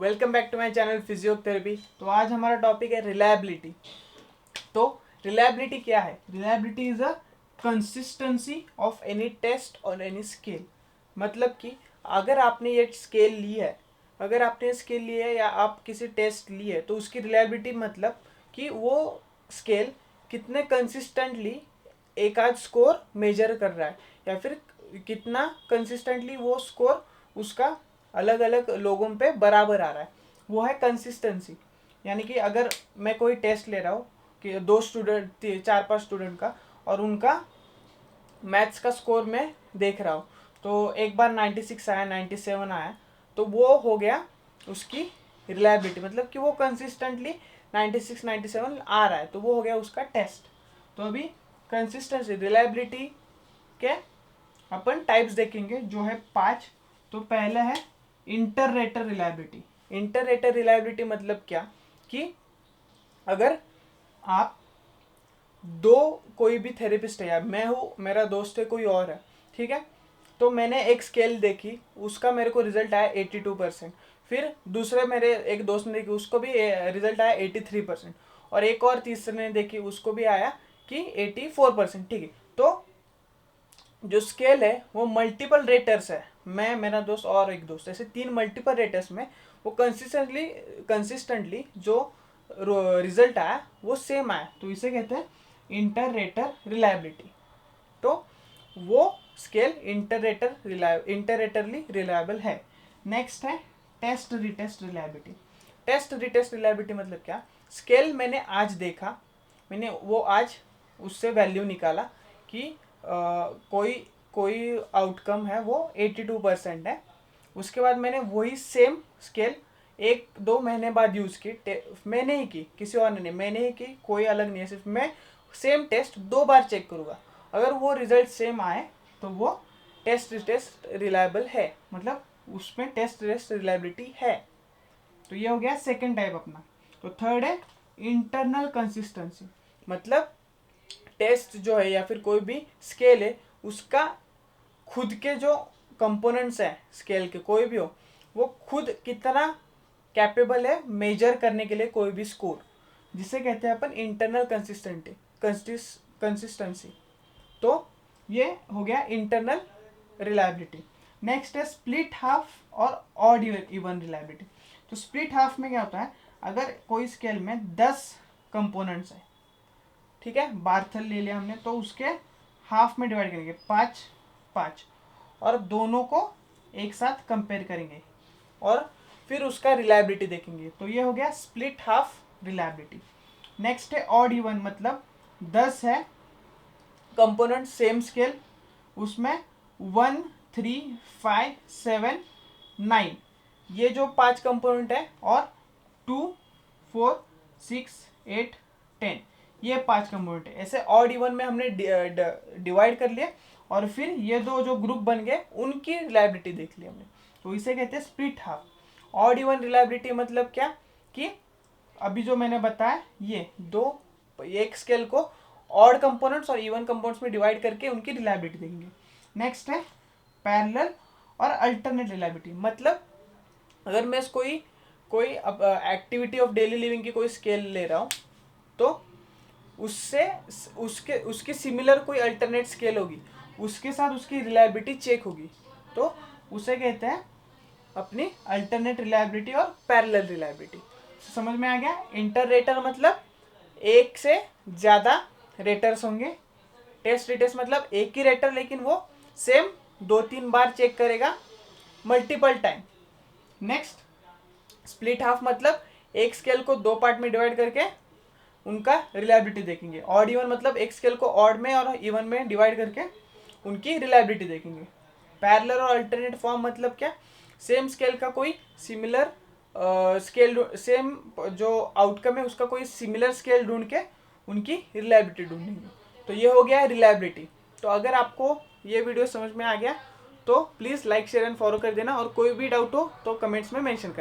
Welcome back to my channel physiotherapy. तो आज हमारा टॉपिक है रिलायबिलिटी। तो रिलायबिलिटी क्या है? Reliability is a consistency of any test और एनी स्केल। मतलब कि अगर आपने ये स्केल ली है, या आप किसी टेस्ट ली है, तो उसकी रिलायबिलिटी मतलब कि वो स्केल कितने कंसिस्टेंटली एक आध स्कोर मेजर कर रहा है, या फिर कितना कंसिस्टेंटली वो स्कोर उसका अलग अलग लोगों पे बराबर आ रहा है, वो है कंसिस्टेंसी। यानी कि अगर मैं कोई टेस्ट ले रहा हूँ कि 2 स्टूडेंट 4-5 स्टूडेंट का, और उनका मैथ्स का स्कोर मैं देख रहा हूँ, तो एक बार 96 आया, 97 आया, तो वो हो गया उसकी रिलायबिलिटी। मतलब कि वो कंसिस्टेंटली 96 97 आ रहा है, तो वो हो गया उसका टेस्ट। तो अभी कंसिस्टेंसी रिलायबिलिटी के अपन टाइप्स देखेंगे, जो है 5। तो पहला है इंटररेटर रिलायबिलिटी। इंटररेटर रिलायबिलिटी मतलब क्या कि अगर आप दो कोई भी थेरेपिस्ट है, या मैं हूँ, मेरा दोस्त है, कोई और है, ठीक है, तो मैंने एक स्केल देखी, उसका मेरे को रिजल्ट आया 82%। फिर दूसरे मेरे एक दोस्त ने देखी, उसको भी रिजल्ट आया 83%, और एक और तीसरे ने देखी, उसको भी आया कि 84%। ठीक है, तो जो स्केल है वो मल्टीपल रेटर्स है, मैं, मेरा दोस्त और एक दोस्त, ऐसे 3 मल्टीपल रेटर्स में वो कंसिस्टेंटली जो रिजल्ट आया वो सेम आया, तो इसे कहते हैं इंटर रेटर रिलायबिलिटी। तो वो स्केल इंटररेटरली रिलायबल है। नेक्स्ट है test retest reliability. Test retest reliability मतलब क्या? स्केल मैंने आज देखा, मैंने वो आज उससे वैल्यू निकाला कि कोई कोई आउटकम है वो 82% है। उसके बाद मैंने वही सेम स्केल 1-2 महीने बाद यूज़ की, मैंने ही की, किसी और ने नहीं, मैंने ही की, कोई अलग नहीं है, सिर्फ मैं सेम टेस्ट 2 बार चेक करूँगा। अगर वो रिजल्ट सेम आए तो वो टेस्ट रिलायबल है, मतलब उसमें टेस्ट रिलायबिलिटी है। तो ये हो गया सेकेंड टाइप अपना। तो थर्ड है इंटरनल कंसिस्टेंसी। मतलब टेस्ट जो है या फिर कोई भी स्केल है, उसका खुद के जो कंपोनेंट्स हैं स्केल के, कोई भी हो, वो खुद कितना कैपेबल है मेजर करने के लिए कोई भी स्कोर, जिसे कहते हैं अपन इंटरनल कंसिस्टेंसी। तो ये हो गया इंटरनल रिलायबिलिटी। नेक्स्ट है स्प्लिट हाफ और ऑड इवन रिलायबिलिटी। तो स्प्लिट हाफ में क्या होता है? अगर कोई स्केल में 10 कंपोनेंट्स है, ठीक है, बार्थल ले लिया हमने, तो उसके हाफ में डिवाइड करेंगे 5-5, और दोनों को एक साथ कंपेयर करेंगे और फिर उसका रिलायबिलिटी देखेंगे। तो ये हो गया स्प्लिट हाफ रिलायबिलिटी। नेक्स्ट है ऑड इवन, मतलब 10 है कंपोनेंट सेम स्केल, उसमें 1 3 5 7 9, ये जो 5 कंपोनेंट है, और 2 4 6 8 10, ये 5 कंपोनेंट है। ऐसे ऑड इवन में हमने डिवाइड कर लिया, और फिर ये दो जो ग्रुप बन गए उनकी रिलायबिलिटी देख ली हमने, तो इसे कहते हैं split half. Odd even reliability मतलब क्या कि अभी जो मैंने बताया, ये दो, एक स्केल को ऑड कंपोनेंट्स और इवन कंपोनेंट्स में डिवाइड करके उनकी रिलायबिलिटी देंगे। नेक्स्ट है पैरेलल और अल्टरनेट रिलायबिलिटी। मतलब अगर मैं कोई एक्टिविटी ऑफ डेली लिविंग की कोई स्केल ले रहा हूँ, तो उससे उसकी सिमिलर कोई अल्टरनेट स्केल होगी, उसके साथ उसकी रिलायबिलिटी चेक होगी, तो उसे कहते हैं अपनी अल्टरनेट रिलायबिलिटी और पैरेलल रिलायबिलिटी। समझ में आ गया? इंटर रेटर मतलब एक से ज़्यादा रेटर्स होंगे, टेस्ट रिटेस्ट मतलब एक ही रेटर, लेकिन वो सेम 2-3 बार चेक करेगा multiple time. Next split half मतलब एक स्केल को 2 पार्ट में डिवाइड करके उनका रिलायबिलिटी देखेंगे। ऑड इवन मतलब एक स्केल को ऑड में और इवन में डिवाइड करके उनकी रिलायबिलिटी देखेंगे। पैरेलल और अल्टरनेट फॉर्म मतलब क्या? सेम स्केल का कोई सिमिलर स्केल, सेम जो आउटकम है उसका कोई सिमिलर स्केल ढूंढ के उनकी रिलायबिलिटी ढूंढेंगे। तो ये हो गया है रिलायबिलिटी। तो अगर आपको ये वीडियो समझ में आ गया तो please like share and follow कर देना, और कोई भी डाउट हो तो कमेंट्स में मेंशन करना।